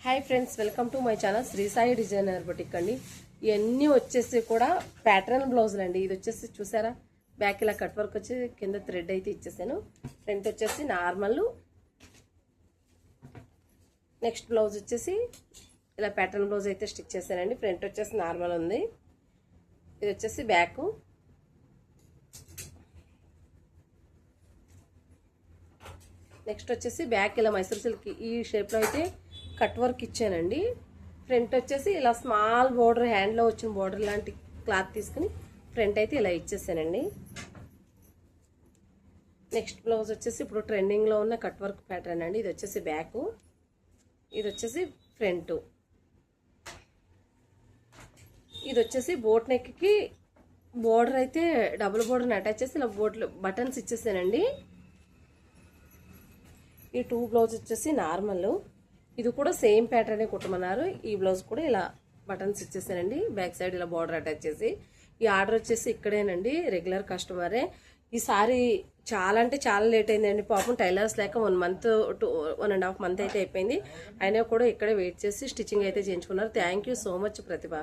Hi friends, welcome to my channel Shri Sai designer boutique అండి. ఇవన్నీ వచ్చేసి కూడా ప్యాటర్న్ బ్లౌజులు అండి. ఇది వచ్చేసి చూసారా, బ్యాక్ ఇలా కట్ వర్క్ వచ్చి కింద థ్రెడ్ అయితే ఇచ్చేసాను. ఫ్రంట్ వచ్చేసి నార్మల్, నెక్స్ట్ బ్లౌజ్ వచ్చేసి ఇలా ప్యాటర్న్ బ్లౌజ్ అయితే స్టిచ్ చేశానండి. ఫ్రంట్ వచ్చేసి నార్మల్ ఉంది, ఇది వచ్చేసి బ్యాక్. నెక్స్ట్ వచ్చేసి బ్యాక్ ఇలా మైసూర్ సిల్క్ ఈ షేప్లో అయితే కట్ వర్క్ ఇచ్చానండి. ఫ్రంట్ వచ్చేసి ఇలా స్మాల్ బోర్డర్, హ్యాండ్లో వచ్చిన బోర్డర్ లాంటి క్లాత్ తీసుకుని ఫ్రంట్ అయితే ఇలా ఇచ్చేసానండి. నెక్స్ట్ బ్లౌజ్ వచ్చేసి ఇప్పుడు ట్రెండింగ్లో ఉన్న కట్ వర్క్ ప్యాటర్న్ అండి. ఇది వచ్చేసి బ్యాక్, ఇది వచ్చేసి ఫ్రంట్. ఇది వచ్చేసి బోట్ నెక్కి బోర్డర్ అయితే డబుల్ బోర్డర్ని అటాచ్ చేసి ఇలా బటన్స్ ఇచ్చేసానండి. ఈ టూ బ్లౌజ్ వచ్చేసి నార్మల్, ఇది కూడా సేమ్ ప్యాటర్నే కుట్టమన్నారు. ఈ బ్లౌజ్ కూడా ఇలా బటన్స్ ఇచ్చేసానండి. బ్యాక్ సైడ్ ఇలా బార్డర్ అటాచ్ చేసి. ఈ ఆర్డర్ వచ్చేసి ఇక్కడేనండి, రెగ్యులర్ కస్టమరే. ఈసారి చాలా అంటే చాలా లేట్ అయిందండి. పాపం టైలర్స్ లేక 1 మంత్ 1.5 మంత్ అయితే అయిపోయింది. అయినా కూడా ఇక్కడే వెయిట్ చేసి స్టిచ్చింగ్ అయితే చేయించుకున్నారు. Thank you so much Pratibha.